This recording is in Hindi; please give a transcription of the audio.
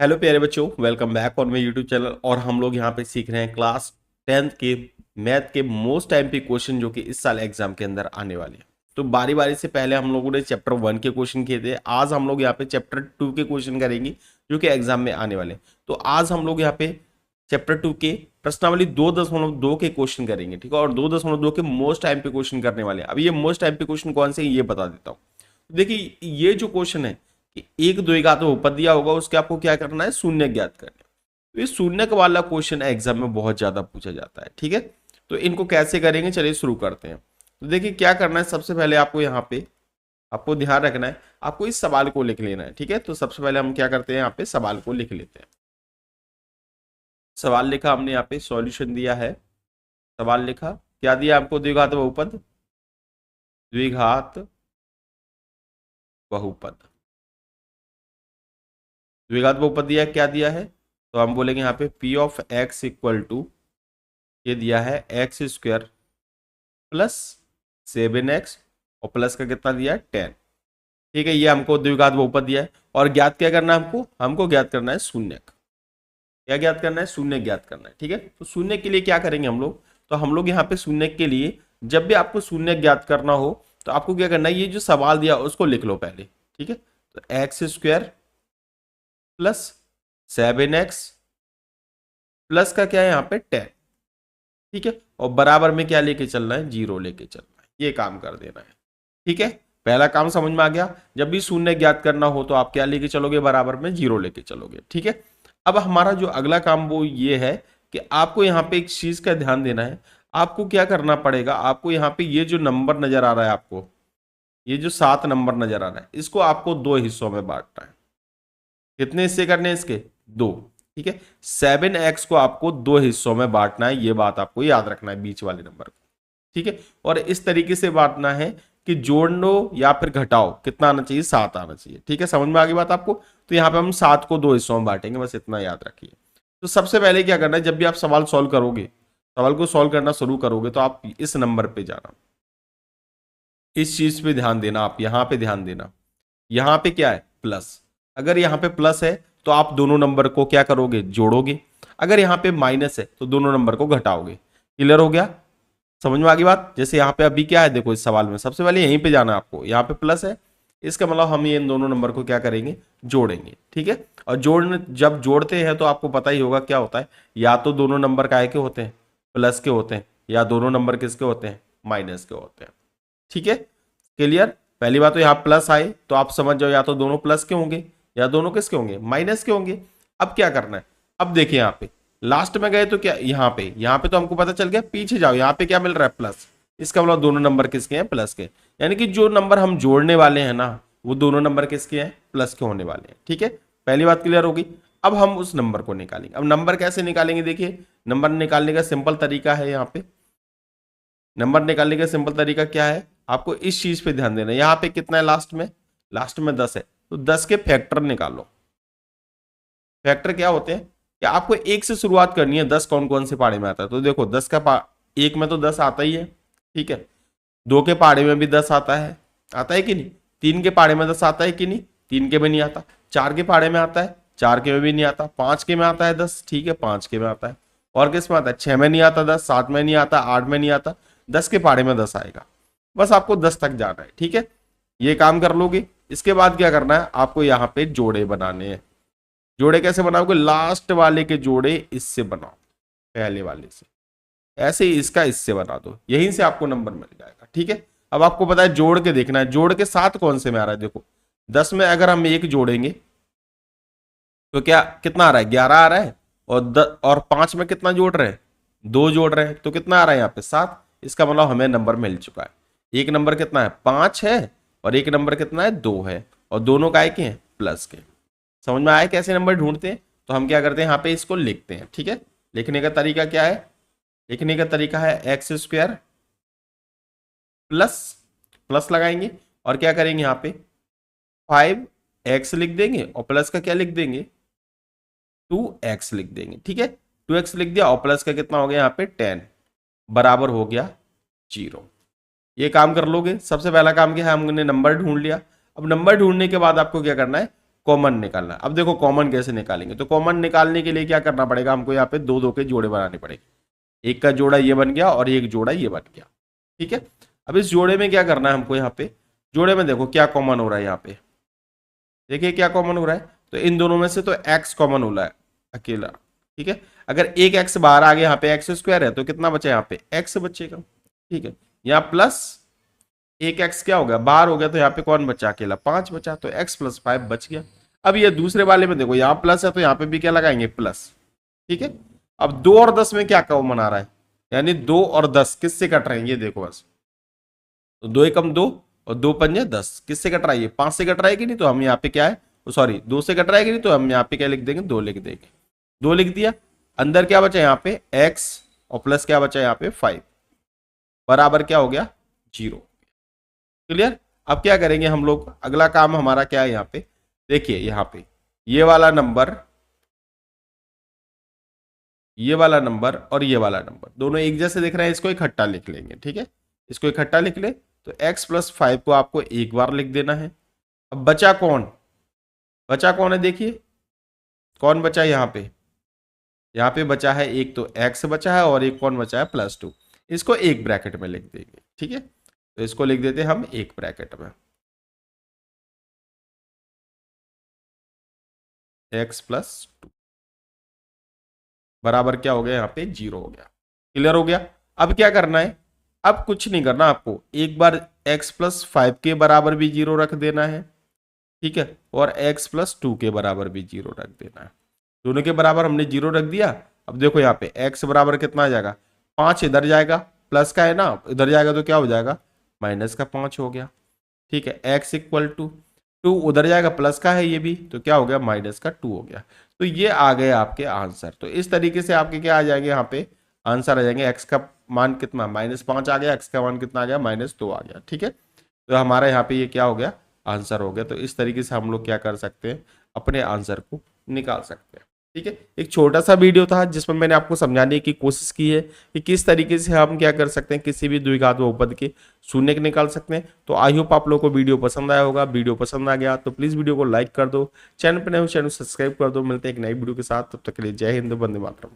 हेलो प्यारे बच्चों, welcome back on my YouTube channel. और हम लोग यहाँ पे सीख रहे हैं क्लास 10th के मैथ के मोस्ट टाइम पे क्वेश्चन जो कि इस साल एग्जाम के अंदर आने वाले हैं। तो बारी बारी से पहले हम लोगों ने चैप्टर 1 के क्वेश्चन किए थे। आज हम लोग यहाँ पे चैप्टर 2 के क्वेश्चन करेंगे जो कि एग्जाम में आने वाले हैं। तो आज हम लोग यहाँ पे चैप्टर 2 के प्रश्नावली 2.2 के क्वेश्चन करेंगे, ठीक है। और 2.2 के मोस्ट टाइम पे क्वेश्चन करने वाले हैं। अब ये मोस्ट टाइम पे क्वेश्चन कौन से हैं ये बता देता हूँ। देखिए, ये जो क्वेश्चन है कि एक दो का तो ऊपर दिया होगा, उसके आपको क्या करना है, शून्य ज्ञात करना है। तो ये शून्य वाला क्वेश्चन एग्जाम में बहुत ज्यादा पूछा जाता है, ठीक है। तो इनको कैसे करेंगे, चलिए शुरू करते हैं। तो देखिए क्या करना है, सबसे पहले आपको यहाँ पे आपको ध्यान रखना है, आपको इस सवाल को लिख लेना है, ठीक है। तो सबसे पहले हम क्या करते हैं, यहाँ पे सवाल को लिख लेते हैं। सवाल लिखा हमने, यहाँ पे सॉल्यूशन दिया है। सवाल लिखा, क्या दिया आपको, द्विघात बहुपद, द्विघात बहुपद, द्विघात बहुपद दिया, क्या दिया है। तो हम बोलेंगे यहाँ पे P of X equal to, ये दिया है एक्स स्क्वायर प्लस 7x और प्लस का कितना दिया है 10, ठीक है। ये हमको द्विघात बहुपद दिया है। और ज्ञात क्या करना है हमको, हमको ज्ञात करना है शून्य। क्या ज्ञात करना है, शून्य ज्ञात करना है, ठीक है। तो शून्य के लिए क्या करेंगे हम लोग, तो हम लोग यहाँ पे शून्य के लिए जब भी आपको शून्य ज्ञात करना हो तो आपको क्या करना है, ये जो सवाल दिया उसको लिख लो पहले, ठीक है। तो x square plus 7x plus का क्या है यहाँ पे 10, ठीक है। और बराबर में क्या लेके चलना है, 0 लेके चलना है। ये काम कर देना है, ठीक है। पहला काम समझ में आ गया। जब भी शून्य ज्ञात करना हो तो आप क्या लेके चलोगे, बराबर में 0 लेके चलोगे, ठीक है। अब हमारा जो अगला काम वो ये है कि आपको यहाँ पे एक चीज का ध्यान देना है। आपको क्या करना पड़ेगा, आपको यहाँ पे ये जो नंबर नजर आ रहा है, आपको ये जो 7 नंबर नजर आ रहा है, इसको आपको 2 हिस्सों में बांटना है। कितने हिस्से करने हैं इसके, 2, ठीक है। 7x को आपको 2 हिस्सों में बांटना है, ये बात आपको याद रखना है, बीच वाले नंबर को, ठीक है। और इस तरीके से बांटना है कि जोड़ लो या फिर घटाओ, कितना आना चाहिए, 7 आना चाहिए, ठीक है। समझ में आ गई बात आपको। तो यहाँ पे हम 7 को 2 हिस्सों में बांटेंगे, बस इतना याद रखिए। तो सबसे पहले क्या करना है, जब भी आप सवाल सॉल्व करोगे, सवाल को सॉल्व करना शुरू करोगे तो आप इस नंबर पे जाना, इस चीज पे ध्यान देना, आप यहाँ पे ध्यान देना। यहाँ पे क्या है, प्लस। अगर यहाँ पे प्लस है तो आप दोनों नंबर को क्या करोगे, जोड़ोगे। अगर यहाँ पे माइनस है तो दोनों नंबर को घटाओगे। क्लियर हो गया, समझ में आ गई बात। जैसे यहाँ पे अभी क्या है, देखो इस सवाल में सबसे पहले यहीं पे जाना है आपको, यहाँ पे प्लस है, इसका मतलब हम ये इन दोनों नंबर को क्या करेंगे, जोड़ेंगे, ठीक है। और जब जोड़ते हैं तो आपको पता ही होगा क्या होता है, या तो दोनों नंबर काय के होते हैं, प्लस के होते हैं, या दोनों नंबर किसके होते हैं, माइनस के होते हैं, ठीक है। क्लियर। पहली बात तो यहाँ प्लस आए तो आप समझ जाओ या तो दोनों प्लस के होंगे या दोनों किसके होंगे, माइनस के होंगे। अब क्या करना है, अब देखिए यहाँ पे लास्ट में गए तो क्या, यहाँ पे तो हमको पता चल गया। पीछे जाओ, यहाँ पे क्या मिल रहा है, प्लस। इसका मतलब दोनों नंबर किसके हैं, प्लस के। यानी कि जो नंबर हम जोड़ने वाले हैं ना, वो दोनों नंबर किसके हैं, प्लस के होने वाले हैं, ठीक है। पहली बात क्लियर होगी। अब हम उस नंबर को निकालेंगे। अब नंबर कैसे निकालेंगे, देखिए नंबर निकालने का सिंपल तरीका है। यहाँ पे नंबर निकालने का सिंपल तरीका क्या है, आपको इस चीज पे ध्यान देना है। यहाँ पे कितना है, लास्ट में 10 है, तो 10 के फैक्टर निकालो। फैक्टर क्या होते हैं कि आपको एक से शुरुआत करनी है। 10 कौन कौन से पहाड़े में आता है, तो देखो 10 का एक में तो 10 आता ही है, ठीक है। 2 के पहाड़े में भी 10 आता है कि नहीं। 3 के पहाड़े में 10 आता है कि नहीं, 3 के में नहीं आता। 4 के पहाड़े में आता है, 4 के में भी नहीं आता। 5 के में आता है 10, ठीक है, 5 के में आता है। और किस में आता है, 6 में नहीं आता 10, 7 में नहीं आता, 8 में नहीं आता। 10 के पहाड़े में 10 आएगा। बस आपको 10 तक जाना है, ठीक है। ये काम कर लोगे। इसके बाद क्या करना है, आपको यहाँ पे जोड़े बनाने हैं। जोड़े कैसे बनाओगे, लास्ट वाले के जोड़े इससे बनाओ, पहले वाले से। ऐसे ही इसका इससे बना दो, यहीं से आपको नंबर मिल जाएगा, ठीक है। अब आपको पता है जोड़ के देखना है, जोड़ के साथ कौन से में आ रहा है। देखो 10 में अगर हम 1 जोड़ेंगे तो क्या कितना आ रहा है, 11 आ रहा है। और 5 में कितना जोड़ रहे हैं, 2 जोड़ रहे हैं, तो कितना आ रहा है यहाँ पे 7। इसका मतलब हमें नंबर मिल चुका है। एक नंबर कितना है, 5 है, और एक नंबर कितना है, 2 है, और दोनों काय के हैं, प्लस के। समझ में आया कैसे नंबर ढूंढते हैं। तो हम क्या करते हैं, यहाँ पे इसको लिखते हैं, ठीक है। लिखने का तरीका क्या है, लिखने का तरीका है एक्स स्क्वायर प्लस, प्लस लगाएंगे और क्या करेंगे, यहाँ पे 5x लिख देंगे और प्लस का क्या लिख देंगे, 2x लिख देंगे, ठीक है। 2x लिख दिया और प्लस का कितना हो गया यहाँ पे 10, बराबर हो गया 0। ये काम कर लोगे। सबसे पहला काम क्या है, हमने नंबर ढूंढ लिया। अब नंबर ढूंढने के बाद आपको क्या करना है, कॉमन निकालना। अब देखो कॉमन कैसे निकालेंगे, तो कॉमन निकालने के लिए क्या करना पड़ेगा हमको, यहाँ पे दो दो के जोड़े बनाने पड़ेंगे। एक का जोड़ा ये बन गया और एक जोड़ा ये बन गया, ठीक है। अब इस जोड़े में क्या करना है हमको, यहाँ पे जोड़े में देखो क्या कॉमन हो रहा है, यहाँ पे देखिए क्या कॉमन हो रहा है, तो इन दोनों में से तो x कॉमन हो रहा है अकेला, ठीक है। अगर एक x बाहर आ गया, यहाँ पे x स्क्वायर है तो कितना बचा, यहाँ पे x बचेगा, ठीक है। यहाँ प्लस एक x क्या हो गया, बाहर हो गया, तो यहाँ पे कौन बचा, अकेला 5 बचा, तो x प्लस 5 बच गया। अब ये दूसरे वाले में देखो यहाँ प्लस है तो यहाँ पे भी क्या लगाएंगे, प्लस, ठीक है। अब 2 और 10 में क्या कॉमन आ रहा है, यानी 2 और 10 किससे कट रहे हैं, ये देखो बस, तो 2 एकम 2 और 2 पंजे 10, किससे कट रहा है, ये 5 से कट रहा है कि नहीं, तो हम यहाँ पे क्या है, सॉरी 2 से कट रहा है कि नहीं, तो हम यहाँ पे क्या लिख देंगे, 2 लिख देंगे, 2 लिख दिया। अंदर क्या बचा यहाँ पे x और प्लस क्या बचा यहाँ पे 5, बराबर क्या हो गया 0। क्लियर। अब क्या करेंगे हम लोग, अगला काम हमारा क्या है, यहाँ पे देखिए, यहाँ पे ये वाला नंबर, ये वाला नंबर और ये वाला नंबर दोनों एक जैसे दिख रहे हैं, इसको इकट्ठा लिख लेंगे, ठीक है। इसको इकट्ठा लिख ले, तो x प्लस 5 को आपको एक बार लिख देना है। अब बचा कौन, बचा कौन है, देखिए कौन बचा यहाँ पे बचा है एक, तो x बचा है और एक कौन बचा है +2, इसको एक ब्रैकेट में लिख देंगे, ठीक है। तो इसको लिख देते हैं हम एक ब्रैकेट में, x+2 बराबर क्या हो गया, यहाँ पे 0 हो गया। क्लियर हो गया। अब क्या करना है, अब कुछ नहीं करना आपको, एक बार x+5 के बराबर भी 0 रख देना है, ठीक है, और x+2 के बराबर भी 0 रख देना है। दोनों के बराबर हमने 0 रख दिया। अब देखो यहाँ पे x बराबर कितना आ जाएगा, 5 इधर जाएगा, प्लस का है ना, इधर जाएगा तो क्या हो जाएगा, -5 हो गया, ठीक है। x = 2 उधर जाएगा, प्लस का है ये भी, तो क्या हो गया, -2 हो गया। तो ये आ गए आपके आंसर। तो इस तरीके से आपके क्या आ जाएंगे, यहाँ पे आंसर आ जाएंगे। x का मान कितना, -5 आ गया, x का मान कितना आ गया, -2 आ गया, ठीक है। तो हमारा यहाँ पे ये क्या हो गया, आंसर हो गया। तो इस तरीके से हम लोग क्या कर सकते हैं, अपने आंसर को निकाल सकते हैं, ठीक है। एक छोटा सा वीडियो था जिसमें मैंने आपको समझाने की कोशिश की है कि किस तरीके से हम क्या कर सकते हैं, किसी भी द्विघात बहुपद के शून्य निकाल सकते हैं। तो आई होप आप लोगों को वीडियो पसंद आया होगा। वीडियो पसंद आ गया तो प्लीज वीडियो को लाइक कर दो, चैनल पर नए हो चैनल सब्सक्राइब कर दो। मिलते हैं एक नई वीडियो के साथ, तब तक के लिए जय हिंद, वंदे मातरम।